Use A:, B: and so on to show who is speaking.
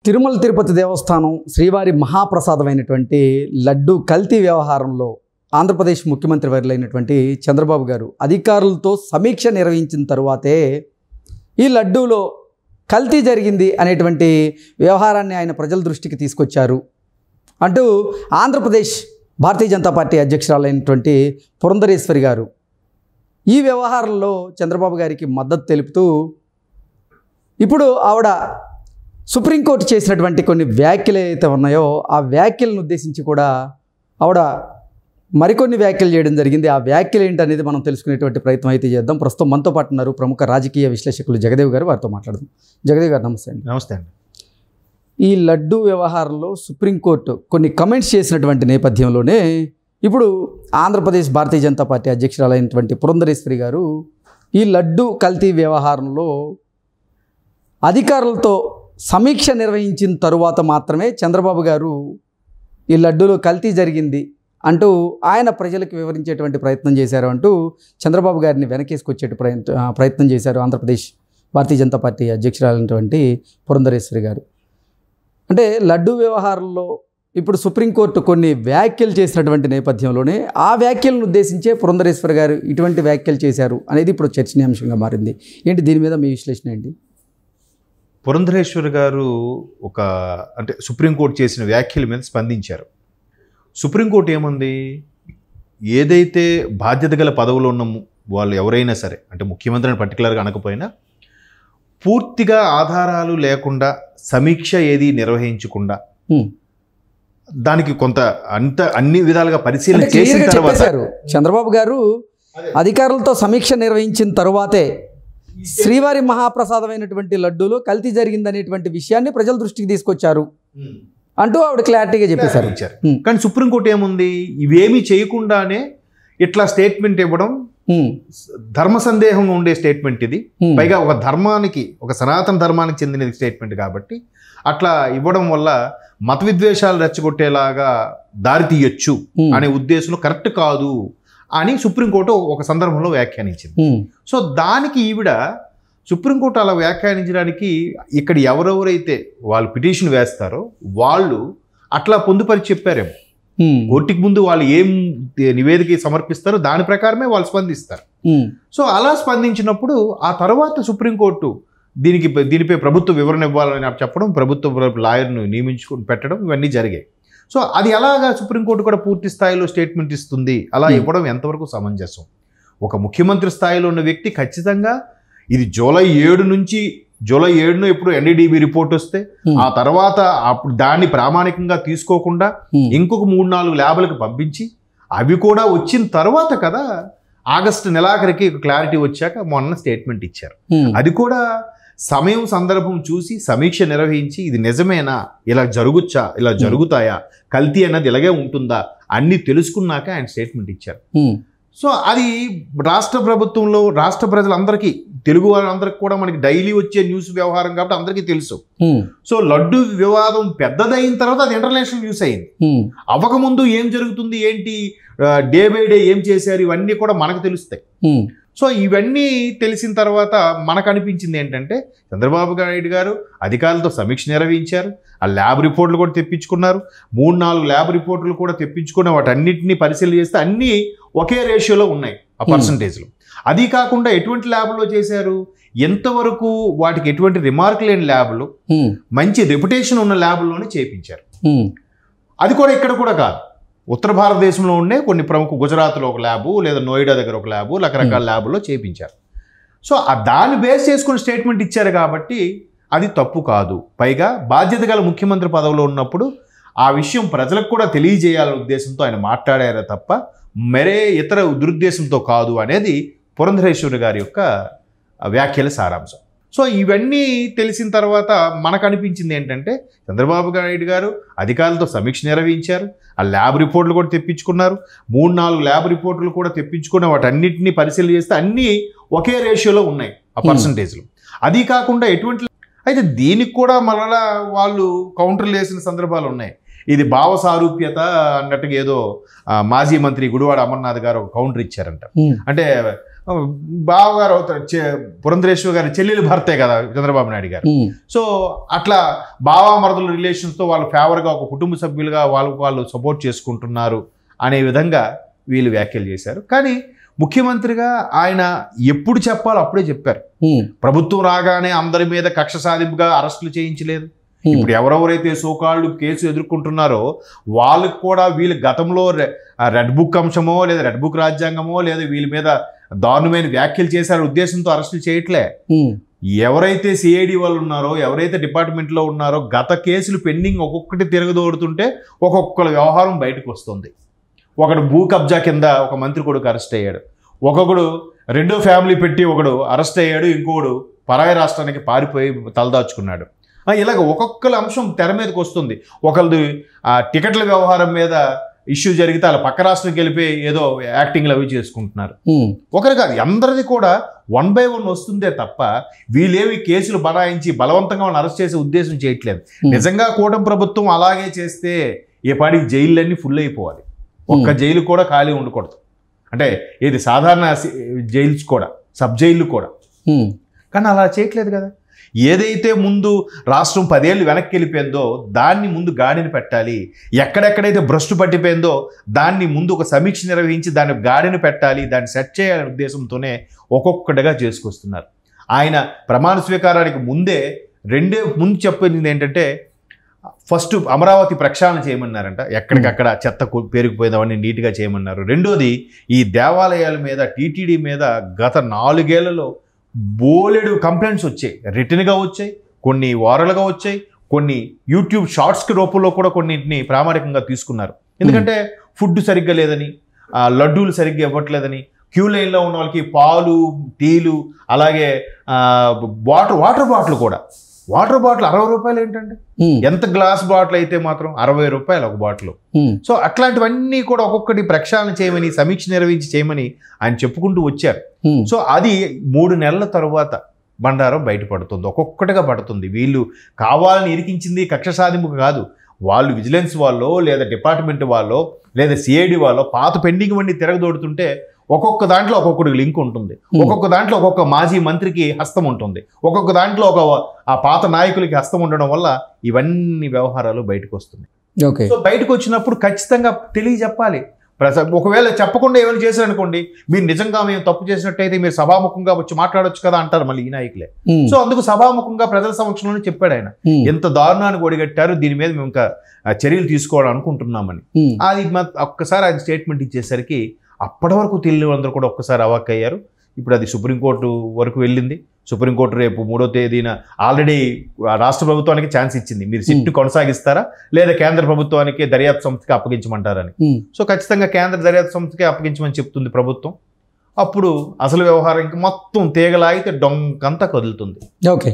A: తిరుమల తిరుపతి దేవస్థానం శ్రీవారి మహాప్రసాదమైనటువంటి లడ్డు కల్తీ వ్యవహారంలో ఆంధ్రప్రదేశ్ ముఖ్యమంత్రి వర్యులైనటువంటి చంద్రబాబు గారు అధికారులతో సమీక్ష నిర్వహించిన తరువాతే ఈ లడ్డూలో కల్తీ జరిగింది అనేటువంటి వ్యవహారాన్ని ఆయన ప్రజల దృష్టికి తీసుకొచ్చారు అంటూ ఆంధ్రప్రదేశ్ భారతీయ జనతా పార్టీ అధ్యక్షురాలైనటువంటి పురంధరేశ్వరి గారు ఈ వ్యవహారంలో చంద్రబాబు గారికి మద్దతు తెలుపుతూ ఇప్పుడు ఆవిడ సుప్రీంకోర్టు చేసినటువంటి కొన్ని వ్యాఖ్యలు ఏవైతే ఉన్నాయో ఆ వ్యాఖ్యలను ఉద్దేశించి కూడా ఆవిడ మరికొన్ని వ్యాఖ్యలు చేయడం జరిగింది. ఆ వ్యాఖ్యలు ఏంటనేది మనం తెలుసుకునేటువంటి ప్రయత్నం అయితే చేద్దాం. ప్రస్తుతం మనతో పాటు ఉన్నారు ప్రముఖ రాజకీయ విశ్లేషకులు జగదేవ్ గారు. వారితో మాట్లాడదాం. జగదేవ్ గారు నమస్తే అండి.
B: నమస్తే అండి.
A: ఈ లడ్డు వ్యవహారంలో సుప్రీంకోర్టు కొన్ని కమెంట్స్ చేసినటువంటి నేపథ్యంలోనే ఇప్పుడు ఆంధ్రప్రదేశ్ భారతీయ జనతా పార్టీ అధ్యక్షురాలైనటువంటి పురంధరేశ్వరి గారు ఈ లడ్డు కల్తీ వ్యవహారంలో అధికారులతో సమీక్ష నిర్వహించిన తరువాత మాత్రమే చంద్రబాబు గారు ఈ లడ్డూలో కల్తీ జరిగింది అంటూ ఆయన ప్రజలకు వివరించేటువంటి ప్రయత్నం చేశారు అంటూ చంద్రబాబు గారిని వెనకేసుకొచ్చే ప్రయత్నం చేశారు ఆంధ్రప్రదేశ్ భారతీయ జనతా పార్టీ అధ్యక్షురాలైనటువంటి పురంధరేశ్వరి గారు. అంటే లడ్డు వ్యవహారంలో ఇప్పుడు సుప్రీంకోర్టు కొన్ని వ్యాఖ్యలు చేసినటువంటి నేపథ్యంలోనే ఆ వ్యాఖ్యలను ఉద్దేశించే పురంధరేశ్వరి గారు ఇటువంటి వ్యాఖ్యలు చేశారు అనేది ఇప్పుడు చర్చనీయాంశంగా మారింది. ఏంటి దీని మీద మీ విశ్లేషణ ఏంటి?
B: పురంధరేశ్వరి గారు అంటే సుప్రీంకోర్టు చేసిన వ్యాఖ్యల మీద స్పందించారు. సుప్రీంకోర్టు ఏముంది, ఏదైతే బాధ్యత గల పదవులో ఉన్న వాళ్ళు ఎవరైనా సరే, అంటే ముఖ్యమంత్రిని పర్టికులర్గా అనకపోయినా, పూర్తిగా ఆధారాలు లేకుండా సమీక్ష ఏది నిర్వహించకుండా దానికి కొంత అన్ని విధాలుగా పరిశీలన చేసిన తర్వాత
A: చంద్రబాబు గారు అధికారులతో సమీక్ష నిర్వహించిన తరువాతే శ్రీవారి మహాప్రసాదమైనటువంటి లడ్డూలో కల్తీ జరిగిందనేటువంటి విషయాన్ని ప్రజల దృష్టికి తీసుకొచ్చారు అంటూ ఆవిడ క్లారిటీగా చెప్పేశారు.
B: కానీ సుప్రీంకోర్టు ఏముంది, ఇవేమీ చేయకుండానే ఇట్లా స్టేట్మెంట్ ఇవ్వడం ధర్మ సందేహంగా ఉండే స్టేట్మెంట్ ఇది. పైగా ఒక ధర్మానికి, ఒక సనాతన ధర్మానికి చెందిన స్టేట్మెంట్ కాబట్టి అట్లా ఇవ్వడం వల్ల మత విద్వేషాలు రెచ్చగొట్టేలాగా దారి తీయొచ్చు అనే ఉద్దేశంలో కరెక్ట్ కాదు అని సుప్రీంకోర్టు ఒక సందర్భంలో వ్యాఖ్యానించింది. సో దానికి ఈవిడ సుప్రీంకోర్టు అలా వ్యాఖ్యానించడానికి ఇక్కడ ఎవరెవరైతే వాళ్ళు పిటిషన్ వేస్తారో వాళ్ళు అట్లా పొందుపరిచి చెప్పారేమో. కోర్టుకి ముందు వాళ్ళు ఏం నివేదిక సమర్పిస్తారో దాని ప్రకారమే వాళ్ళు స్పందిస్తారు. సో అలా స్పందించినప్పుడు ఆ తర్వాత సుప్రీంకోర్టు దీనిపై ప్రభుత్వ వివరణ ఇవ్వాలని చెప్పడం, ప్రభుత్వ లాయర్ను నియమించుకుని పెట్టడం, ఇవన్నీ జరిగాయి. సో అది ఎలాగా సుప్రీంకోర్టు కూడా పూర్తి స్థాయిలో స్టేట్మెంట్ ఇస్తుంది, అలా ఇవ్వడం ఎంతవరకు సమంజసం? ఒక ముఖ్యమంత్రి స్థాయిలో ఉన్న వ్యక్తి ఖచ్చితంగా ఇది జూలై 7 ఎప్పుడు ఎన్డీడీబీ రిపోర్ట్ వస్తే ఆ తర్వాత అప్పుడు దాన్ని ప్రామాణికంగా తీసుకోకుండా ఇంకొక 3-4 ల్యాబులకు పంపించి అవి కూడా వచ్చిన తర్వాత కదా ఆగస్టు నెలాఖరికి క్లారిటీ వచ్చాక మొన్న స్టేట్మెంట్ ఇచ్చారు. అది కూడా సమయం సందర్భం చూసి సమీక్ష నిర్వహించి ఇది నిజమేనా, ఇలా జరుగుచ్చా, ఇలా జరుగుతాయా, కల్తీ అన్నది ఇలాగే ఉంటుందా అన్నీ తెలుసుకున్నాక ఆయన స్టేట్మెంట్ ఇచ్చారు. సో అది రాష్ట్ర ప్రభుత్వంలో రాష్ట్ర ప్రజలందరికీ, తెలుగు వాళ్ళందరికీ కూడా మనకి డైలీ వచ్చే న్యూస్ వ్యవహారం కాబట్టి అందరికీ తెలుసు. సో లడ్డు వివాదం పెద్దదైన తర్వాత అది ఇంటర్నేషనల్ న్యూస్ అయింది. అవ్వకముందు ఏం జరుగుతుంది, ఏంటి, డే బై డే ఏం చేశారు, ఇవన్నీ కూడా మనకు తెలుస్తాయి. సో ఇవన్నీ తెలిసిన తర్వాత మనకు అనిపించింది ఏంటంటే చంద్రబాబు నాయుడు గారు అధికారులతో సమీక్ష నిర్వహించారు, ఆ ల్యాబ్ రిపోర్ట్లు కూడా తెప్పించుకున్నారు, 3-4 ల్యాబ్ రిపోర్ట్లు కూడా తెప్పించుకున్న వాటన్నిటిని పరిశీలన చేస్తే అన్నీ ఒకే రేషియోలో ఉన్నాయి ఆ పర్సంటేజ్లో. అది కాకుండా ఎటువంటి ల్యాబ్లో చేశారు, ఎంతవరకు వాటికి ఎటువంటి రిమార్క్ లేని ల్యాబ్లు, మంచి రెప్యుటేషన్ ఉన్న ల్యాబ్లోనే చేయించారు. అది కూడా ఇక్కడ కూడా కాదు, ఉత్తర భారతదేశంలో ఉండే కొన్ని ప్రముఖ, గుజరాత్లో ఒక ల్యాబు, లేదా నోయిడా దగ్గర ఒక ల్యాబు, రకరకాల ల్యాబుల్లో చేయించారు. సో దాన్ని బేస్ చేసుకుని స్టేట్మెంట్ ఇచ్చారు కాబట్టి అది తప్పు కాదు. పైగా బాధ్యత గల ముఖ్యమంత్రి పదవిలో ఉన్నప్పుడు ఆ విషయం ప్రజలకు కూడా తెలియజేయాలనే ఉద్దేశంతో ఆయన మాట్లాడారే తప్ప మరే ఇతర దురుద్దేశంతో కాదు అనేది పురంధరేశ్వరి గారి యొక్క వ్యాఖ్యల సారాంశం. సో ఇవన్నీ తెలిసిన తర్వాత మనకు అనిపించింది ఏంటంటే చంద్రబాబు నాయుడు గారు అధికారులతో సమీక్ష నిర్వహించారు, ఆ ల్యాబ్ రిపోర్ట్లు కూడా తెప్పించుకున్నారు, 3-4 ల్యాబ్ రిపోర్ట్లు కూడా తెప్పించుకున్న వాటన్నిటిని పరిశీలన చేస్తే అన్నీ ఒకే రేషియోలో ఉన్నాయి ఆ పర్సంటేజ్లు. అది కాకుండా అయితే దీనికి కూడా మరలా వాళ్ళు కౌంటర్లు వేసిన సందర్భాలు ఉన్నాయి. ఇది భావ సారూప్యత అన్నట్టుగా ఏదో మాజీ మంత్రి గుడివాడ అమర్నాథ్ గారు ఒక కౌంటర్ ఇచ్చారంట. అంటే బావగారు పురంధరేశ్వరి గారి చెల్లెలు భర్తే కదా చంద్రబాబు నాయుడు గారు. సో అట్లా బావామరుదుల రిలేషన్స్తో వాళ్ళు ఫేవర్గా ఒక కుటుంబ సభ్యులుగా వాళ్ళు సపోర్ట్ చేసుకుంటున్నారు అనే విధంగా వీళ్ళు వ్యాఖ్యలు చేశారు. కానీ ముఖ్యమంత్రిగా ఆయన ఎప్పుడు చెప్పాలో అప్పుడే చెప్పారు. ప్రభుత్వం రాగానే అందరి మీద కక్ష సాధింపుగా అరెస్టులు చేయించలేదు. ఇప్పుడు ఎవరెవరైతే సోకాళ్ళు కేసు ఎదుర్కొంటున్నారో వాళ్ళకు కూడా వీళ్ళు గతంలో రెడ్ బుక్ అంశమో లేదా రెడ్ బుక్ రాజ్యాంగమో లేదా వీళ్ళ మీద దారుణమైన వ్యాఖ్యలు చేశారు ఉద్దేశంతో అరెస్టులు చేయట్లే. ఎవరైతే సిఐడి వాళ్ళు ఉన్నారో ఎవరైతే డిపార్ట్మెంట్లో ఉన్నారో గత కేసులు పెండింగ్ ఒక్కొక్కటి తిరగదోడుతుంటే ఒక్కొక్కరు వ్యవహారం బయటకు వస్తుంది. ఒకడు భూ కబ్జా కింద ఒక మంత్రి కొడుకు అరెస్ట్ అయ్యాడు, ఒకడు రెండో ఫ్యామిలీ పెట్టి ఒకడు అరెస్ట్ అయ్యాడు, ఇంకోడు పరాయి రాష్ట్రానికి పారిపోయి తలదాచుకున్నాడు. ఇలాగ ఒక్కొక్కల అంశం తెర మీదకి వస్తుంది. ఒకరిది టికెట్ల వ్యవహారం మీద ఇష్యూ జరిగితే వాళ్ళ పక్క రాష్ట్రానికి వెళ్ళిపోయి ఏదో యాక్టింగ్లు అవి చేసుకుంటున్నారు. ఒకరు కాదు, అందరిది కూడా 1 by 1 వస్తుందే తప్ప వీళ్ళేవి కేసులు బనాయించి బలవంతంగా వాళ్ళని అరెస్ట్ చేసే ఉద్దేశం చేయట్లేదు. నిజంగా కూటమి ప్రభుత్వం అలాగే చేస్తే ఏ పాటికి జైళ్ళన్నీ ఫుల్ అయిపోవాలి, ఒక్క జైలు కూడా ఖాళీ ఉండకూడదు. అంటే ఇది సాధారణ జైల్స్ కూడా, సబ్ జైళ్ళు కూడా. కానీ అలా చేయట్లేదు కదా. ఏదైతే ముందు రాష్ట్రం 10 ఏళ్ళు వెనక్కి వెళ్ళిపోయిందో దాన్ని ముందు గాడిని పెట్టాలి, ఎక్కడెక్కడైతే భ్రష్టు పట్టిపోయిందో దాన్ని ముందు ఒక సమీక్ష నిర్వహించి దాన్ని గాడిని పెట్టాలి, దాన్ని సెట్ చేయాలనే ఉద్దేశంతోనే ఒక్కొక్కటిగా చేసుకొస్తున్నారు. ఆయన ప్రమాణ స్వీకారానికి ముందే ముందు చెప్పింది ఏంటంటే ఫస్ట్ అమరావతి ప్రక్షాళన చేయమన్నారంట, ఎక్కడికక్కడ చెత్త పేరుకుపోయేదాన్ని నీట్గా చేయమన్నారు. రెండోది ఈ దేవాలయాల మీద టీటీడీ మీద గత 4 ఏళ్లలో బోలెడు కంప్లైంట్స్ వచ్చాయి, రిటర్న్గా వచ్చాయి, కొన్ని వారలుగా వచ్చాయి, కొన్ని యూట్యూబ్ షార్ట్స్కి రూపంలో కూడా కొన్నింటిని ప్రామాణికంగా తీసుకున్నారు. ఎందుకంటే ఫుడ్ సరిగ్గా లేదని, లడ్డూలు సరిగ్గా ఇవ్వట్లేదని, క్యూ లైన్లో ఉన్న వాళ్ళకి పాలు టీలు అలాగే వాటర్ బాటిల్ కూడా, వాటర్ బాటిల్ 60 రూపాయలు ఏంటంటే, ఎంత గ్లాస్ బాటిల్ అయితే మాత్రం 60 రూపాయలు ఒక బాటిల్. సో అట్లాంటివన్నీ కూడా ఒక్కొక్కటి ప్రక్షాళన చేయమని సమీక్ష నిర్వహించి చేయమని ఆయన చెప్పుకుంటూ వచ్చారు. సో అది 3 నెలల తరువాత బండారం బయటపడుతుంది, ఒక్కొక్కటిగా పడుతుంది. వీళ్ళు కావాలని ఇరికించింది కక్ష సాధింపు కాదు, వాళ్ళు విజిలెన్స్ వాళ్ళో లేదా డిపార్ట్మెంట్ వాళ్ళో లేదా సిఐడి వాళ్ళో పాత పెండింగ్ వండి తిరగదోడుతుంటే ఒక్కొక్క దాంట్లో ఒక్కొక్కడికి లింక్ ఉంటుంది, ఒక్కొక్క దాంట్లో ఒక్కొక్క మాజీ మంత్రికి హస్తం ఉంటుంది, ఒక్కొక్క దాంట్లో ఆ పాత నాయకులకి హస్తం ఉండడం వల్ల ఇవన్నీ వ్యవహారాలు బయటకు వస్తున్నాయి. సో బయటకు వచ్చినప్పుడు ఖచ్చితంగా తెలియజెప్పాలి. ఒకవేళ చెప్పకుండా ఏమైనా చేశారనుకోండి, మీరు నిజంగా మేము తప్పు చేసినట్టయితే మీరు సభాముఖంగా వచ్చి మాట్లాడొచ్చు కదా అంటారు మళ్ళీ ఈ నాయకులే. సో అందుకు సభాముఖంగా ప్రజల సమక్షంలోనే చెప్పాడు ఆయన, ఎంత దారుణానికి ఒడిగట్టారు, దీని మీద మేము ఇంకా చర్యలు తీసుకోవాలని అనుకుంటున్నామని. అది ఒక్కసారి ఆయన స్టేట్మెంట్ ఇచ్చేసరికి అప్పటి వరకు తెలియని అందరూ కూడా ఒక్కసారి అవాక్ అయ్యారు. ఇప్పుడు అది సుప్రీంకోర్టు వరకు వెళ్ళింది. సుప్రీంకోర్టు రేపు 3వ తేదీన ఆల్రెడీ రాష్ట్ర ప్రభుత్వానికి ఛాన్స్ ఇచ్చింది, మీరు సిట్ను కొనసాగిస్తారా లేదా కేంద్ర ప్రభుత్వానికి దర్యాప్తు సంస్థకి అప్పగించమంటారని. సో ఖచ్చితంగా కేంద్ర దర్యాప్తు సంస్థకి అప్పగించమని చెప్తుంది ప్రభుత్వం. అప్పుడు అసలు వ్యవహారం ఇంకా మొత్తం తీగలాగితే డొంకంతా కదులుతుంది.
A: ఓకే.